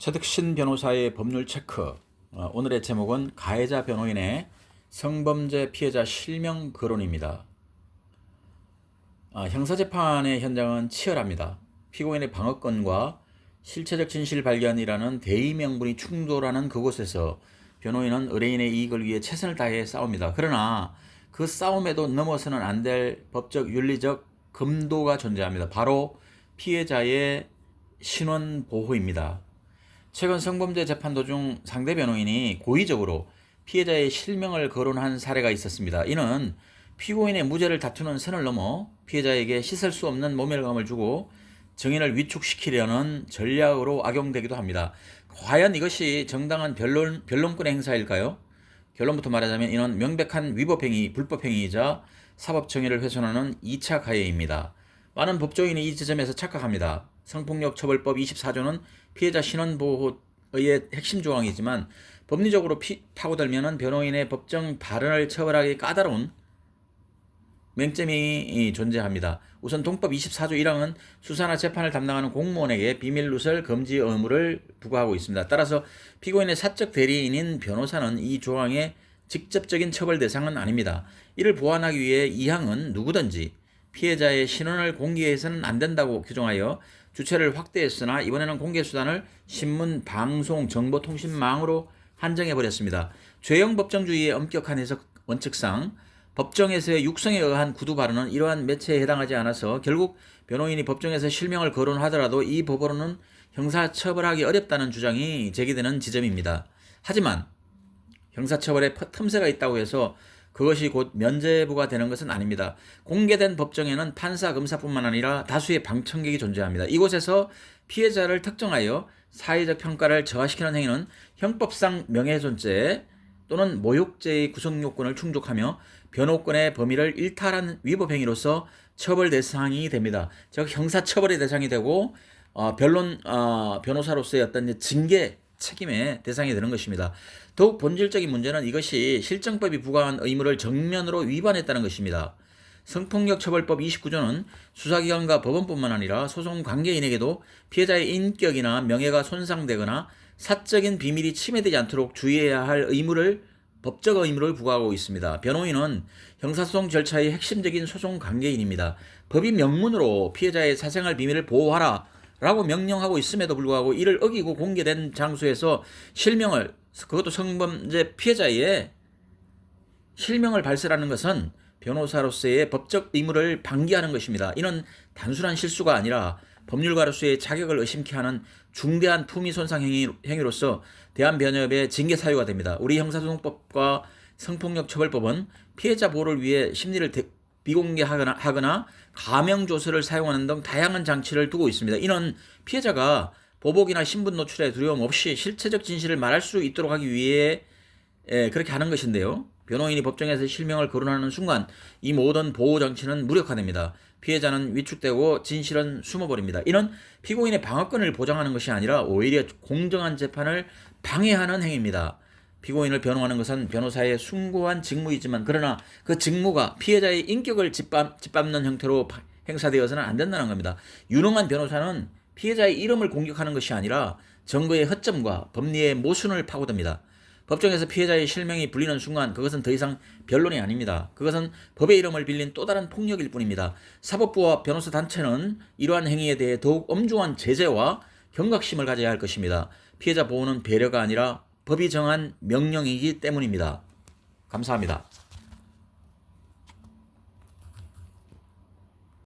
최득신 변호사의 법률 체크. 오늘의 제목은 가해자 변호인의 성범죄 피해자 실명 거론입니다. 형사재판의 현장은 치열합니다. 피고인의 방어권과 실체적 진실 발견이라는 대의 명분이 충돌하는 그곳에서 변호인은 의뢰인의 이익을 위해 최선을 다해 싸웁니다. 그러나 그 싸움에도 넘어서는 안 될 법적 윤리적 금도가 존재합니다. 바로 피해자의 신원 보호입니다. 최근 성범죄 재판 도중 상대 변호인이 고의적으로 피해자의 실명을 거론한 사례가 있었습니다. 이는 피고인의 무죄를 다투는 선을 넘어 피해자에게 씻을 수 없는 모멸감을 주고 증인을 위축시키려는 전략으로 악용되기도 합니다. 과연 이것이 정당한 변론권의 행사일까요? 결론부터 말하자면 이는 명백한 위법행위, 불법행위이자 사법정의를 훼손하는 2차 가해입니다. 많은 법조인이 이 지점에서 착각합니다. 성폭력처벌법 24조는 피해자 신원보호의 핵심 조항이지만 법리적으로 파고들면 변호인의 법정 발언을 처벌하기 까다로운 맹점이 존재합니다. 우선 동법 24조 1항은 수사나 재판을 담당하는 공무원에게 비밀 누설 금지 의무를 부과하고 있습니다. 따라서 피고인의 사적 대리인인 변호사는 이 조항의 직접적인 처벌 대상은 아닙니다. 이를 보완하기 위해 이 항은 누구든지 피해자의 신원을 공개해서는 안 된다고 규정하여 주체를 확대했으나 이번에는 공개수단을 신문, 방송, 정보통신망으로 한정해버렸습니다. 죄형 법정주의의 엄격한 해석 원칙상 법정에서의 육성에 의한 구두 발언은 이러한 매체에 해당하지 않아서 결국 변호인이 법정에서 실명을 거론하더라도 이 법으로는 형사처벌하기 어렵다는 주장이 제기되는 지점입니다. 하지만 형사처벌에 틈새가 있다고 해서 그것이 곧 면죄부가 되는 것은 아닙니다. 공개된 법정에는 판사, 검사뿐만 아니라 다수의 방청객이 존재합니다. 이곳에서 피해자를 특정하여 사회적 평가를 저하시키는 행위는 형법상 명예훼손죄 또는 모욕죄의 구성요건을 충족하며 변호권의 범위를 일탈한 위법행위로서 처벌 대상이 됩니다. 즉 형사처벌의 대상이 되고 변호사로서의 어떤 징계 책임의 대상이 되는 것입니다. 더욱 본질적인 문제는 이것이 실정법이 부과한 의무를 정면으로 위반했다는 것입니다. 성폭력처벌법 29조는 수사기관과 법원뿐만 아니라 소송 관계인에게도 피해자의 인격이나 명예가 손상되거나 사적인 비밀이 침해되지 않도록 주의해야 할 법적 의무를 부과하고 있습니다. 변호인은 형사소송 절차의 핵심적인 소송 관계인입니다. 법이 명문으로 피해자의 사생활 비밀을 보호하라 라고 명령하고 있음에도 불구하고 이를 어기고 공개된 장소에서 실명을, 그것도 성범죄 피해자의 실명을 발설하는 것은 변호사로서의 법적 의무를 방기하는 것입니다. 이는 단순한 실수가 아니라 법률가로서의 자격을 의심케 하는 중대한 품위 손상 행위로서 대한변협의 징계 사유가 됩니다. 우리 형사소송법과 성폭력처벌법은 피해자 보호를 위해 심리를 비공개하거나 가명조서를 사용하는 등 다양한 장치를 두고 있습니다. 이는 피해자가 보복이나 신분 노출에 두려움 없이 실체적 진실을 말할 수 있도록 하기 위해 그렇게 하는 것인데요. 변호인이 법정에서 실명을 거론하는 순간 이 모든 보호장치는 무력화됩니다. 피해자는 위축되고 진실은 숨어버립니다. 이는 피고인의 방어권을 보장하는 것이 아니라 오히려 공정한 재판을 방해하는 행위입니다. 피고인을 변호하는 것은 변호사의 숭고한 직무이지만 그러나 그 직무가 피해자의 인격을 짓밟는 형태로 행사되어서는 안 된다는 겁니다. 유능한 변호사는 피해자의 이름을 공격하는 것이 아니라 증거의 허점과 법리의 모순을 파고듭니다. 법정에서 피해자의 실명이 불리는 순간 그것은 더 이상 변론이 아닙니다. 그것은 법의 이름을 빌린 또 다른 폭력일 뿐입니다. 사법부와 변호사 단체는 이러한 행위에 대해 더욱 엄중한 제재와 경각심을 가져야 할 것입니다. 피해자 보호는 배려가 아니라 법이 정한 명령이기 때문입니다. 감사합니다.